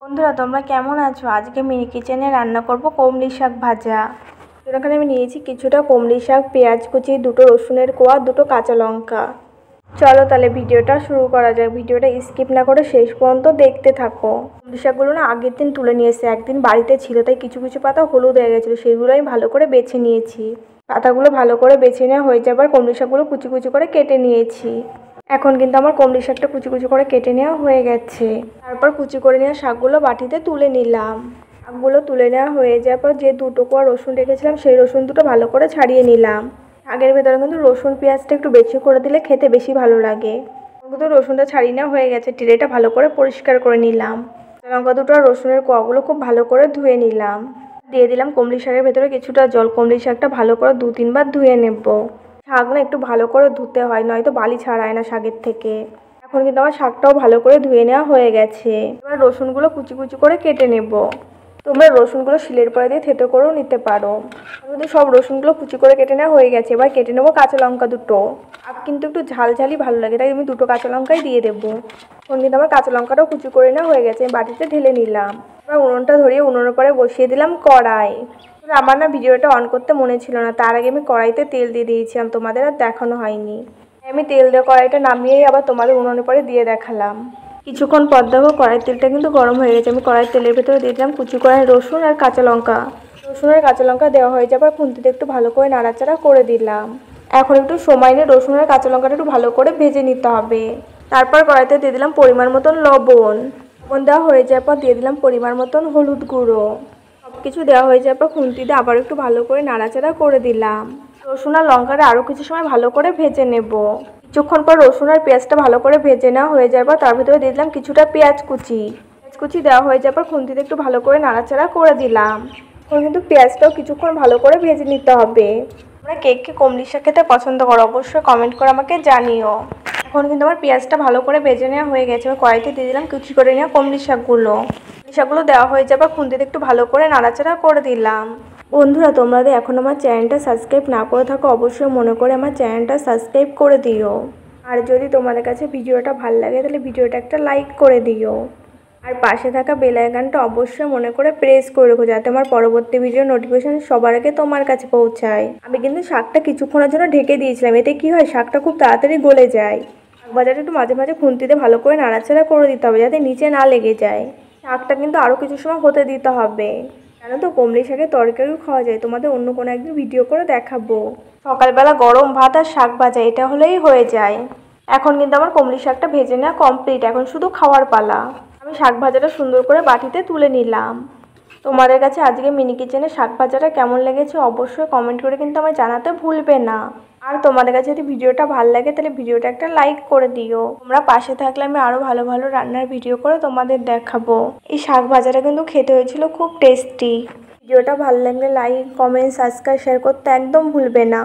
বন্ধুরা তোমরা কেমন আছো? আজকে মিনি কিচেনে রান্না করব কমলি শাক ভাজা। এখানে আমি নিয়েছি কিছুটা কমলি শাক, পেঁয়াজ কুচি, দুটো রসুনের কোয়া, দুটো কাঁচা লঙ্কা। চলো তাহলে ভিডিওটা শুরু করা যাক। ভিডিওটা স্কিপ না করে শেষ পর্যন্ত দেখতে থাকো। কমলি শাকগুলো না আগের দিন তুলে নিয়ে এসে একদিন বাড়িতে ছিল, তাই কিছু কিছু পাতা হলুদ হয়ে গেছিলো, সেইগুলো আমি ভালো করে বেছে নিয়েছি। পাতাগুলো ভালো করে বেছে নেওয়া হয়ে যাবার কমলি শাকগুলো কুচি কুচি করে কেটে নিয়েছি। এখন কিন্তু আমার কমলি শাকটা কুচি কুচি করে কেটে নেওয়া হয়ে গেছে। তারপর কুচি করে নেওয়া শাকগুলো বাটিতে তুলে নিলাম। শাকগুলো তুলে নেওয়া হয়ে যাওয়ার পর যে দুটো কোয়া রসুন রেখেছিলাম সেই রসুন দুটো ভালো করে ছাড়িয়ে নিলাম। শাকের ভেতরে কিন্তু রসুন পেঁয়াজটা একটু বেশি করে দিলে খেতে বেশি ভালো লাগে। কিন্তু রসুনটা ছাড়িয়ে নেওয়া হয়ে গেছে, টিরেটা ভালো করে পরিষ্কার করে নিলাম। লঙ্কা দুটো আর রসুনের কোয়াগুলো খুব ভালো করে ধুয়ে নিলাম। দিয়ে দিলাম কমলি শাকের ভেতরে কিছুটা জল। কমলি শাকটা ভালো করে 2-3 বার ধুয়ে নেব। শাক না একটু ভালো করে ধুতে হয়, নয়তো বালি ছাড়ায় না শাকের থেকে। এখন কিন্তু আমার শাকটাও ভালো করে ধুয়ে নেওয়া হয়ে গেছে। এবার রসুনগুলো কুচি কুচি করে কেটে নেব। তোমরা রসুনগুলো শিলের পরে দিয়ে থেতো করেও নিতে পারো। কিন্তু সব রসুনগুলো কুচি করে কেটে নেওয়া হয়ে গেছে। এবার কেটে নেবো কাঁচা লঙ্কা দুটো। আর কিন্তু একটু ঝাল ঝালই ভালো লাগে, তাই আমি দুটো কাঁচা লঙ্কাই দিয়ে দেবো। এখন কিন্তু আমার কাঁচা লঙ্কাটাও কুচি করে নেওয়া হয়ে গেছে, বাটিতে ঢেলে নিলাম। এবার উনুনটা ধরিয়ে উনুনের পরে বসিয়ে দিলাম কড়াই। আমার না ভিডিওটা অন করতে মনে ছিল না, তার আগে আমি কড়াইতে তেল দিয়ে দিয়েছিলাম, তোমাদের আর দেখানো হয়নি। আমি তেল দিয়ে কড়াইটা নামিয়েই আবার তোমাদের উনুনের পরে দিয়ে দেখালাম। কিছুক্ষণ পর দেখো কড়াইয়ের তেলটা কিন্তু গরম হয়ে গেছে। আমি কড়াইয়ের তেলের ভেতরে দিয়ে দিলাম কুচি করা রসুন আর কাঁচা লঙ্কা। রসুন আর কাঁচা লঙ্কা দেওয়া হয়ে যাবার খুন্তিতে একটু ভালো করে নাড়াচাড়া করে দিলাম। এখন একটু সময় নিয়ে রসুন আর কাঁচা লঙ্কাটা একটু ভালো করে ভেজে নিতে হবে। তারপর কড়াইতে দিয়ে দিলাম পরিমাণ মতন লবণ। লবণ দেওয়া হয়ে যাওয়ার পর দিয়ে দিলাম পরিমাণ মতন হলুদ গুঁড়ো। সব কিছু দেওয়া হয়ে যাওয়ার পর খুন্তিতে আবার একটু ভালো করে নাড়াচাড়া করে দিলাম। রসুন আর লঙ্কাটা আরও কিছু সময় ভালো করে ভেজে নেব। কিছুক্ষণ পর রসুন আর পেঁয়াজটা ভালো করে ভেজে নেওয়া হয়ে যাওয়ার পর তার ভিতরে দিয়ে দিলাম কিছুটা পেঁয়াজ কুচি দেওয়া হয়ে যাওয়ার পর খুন্তিতে একটু ভালো করে নাড়াচাড়া করে দিলাম। এখন কিন্তু পেঁয়াজটাও কিছুক্ষণ ভালো করে ভেজে নিতে হবে। তোমরা কে কে কমলি শাক খেতে পছন্দ করো অবশ্যই কমেন্ট করে আমাকে জানিও। এখন কিন্তু আমার পেঁয়াজটা ভালো করে ভেজে নেওয়া হয়ে গেছে। আমি কড়াইতে দিয়ে দিলাম কুচি করে নেওয়া কমলি শাকগুলো দেওয়া হয়ে যাবার খুন্তিতে একটু ভালো করে নাড়াচাড়া করে দিলাম। বন্ধুরা তোমরা যদি এখন আমার চ্যানেলটা সাবস্ক্রাইব না করে থাকো অবশ্যই মনে করে আমার চ্যানেলটা সাবস্ক্রাইব করে দিও। আর যদি তোমাদের কাছে ভিডিওটা ভালো লাগে তাহলে ভিডিওটা একটা লাইক করে দিও। আর পাশে থাকা বেল আইকনটা অবশ্যই মনে করে প্রেস করে রেখো, যাতে আমার পরবর্তী ভিডিও নোটিফিকেশন সবার আগে তোমার কাছে পৌঁছায়। আমি কিন্তু শাকটা কিছুক্ষণের জন্য ঢেকে দিয়েছিলাম, এতে কি হয় শাকটা খুব তাড়াতাড়ি গলে যায়। শাক ভাজাটা একটু মাঝে মাঝে খুন্তিতে ভালো করে নাড়াচাড়া করে দিতে হবে, যাতে নিচে না লেগে যায়। শাকটা কিন্তু আরও কিছু সময় হতে দিতে হবে। জানো তো কমলি শাকের তরকারিও খাওয়া যায়, তোমাদের অন্য কোনো একদিন ভিডিও করে দেখাবো। সকালবেলা গরম ভাত আর শাক ভাজা এটা হলেই হয়ে যায়। এখন কিন্তু আমার কমলি শাকটা ভেজে নেওয়া কমপ্লিট, এখন শুধু খাওয়ার পালা। আমি শাক ভাজাটা সুন্দর করে বাটিতে তুলে নিলাম। তোমাদের কাছে আজকে মিনি কিচেনে শাক ভাজাটা কেমন লেগেছে অবশ্যই কমেন্ট করে কিন্তু আমায় জানাতে ভুলবে না। আর তোমাদের কাছে যদি ভিডিওটা ভালো লাগে তাহলে ভিডিওটা একটা লাইক করে দিও। তোমরা পাশে থাকলে আমি আরও ভালো ভালো রান্নার ভিডিও করে তোমাদের দেখাবো। এই শাক ভাজাটা কিন্তু খেতে হয়েছিল খুব টেস্টি। ভিডিওটা ভালো লাগলে লাইক, কমেন্ট, সাবস্ক্রাইব, শেয়ার করতে একদম ভুলবে না।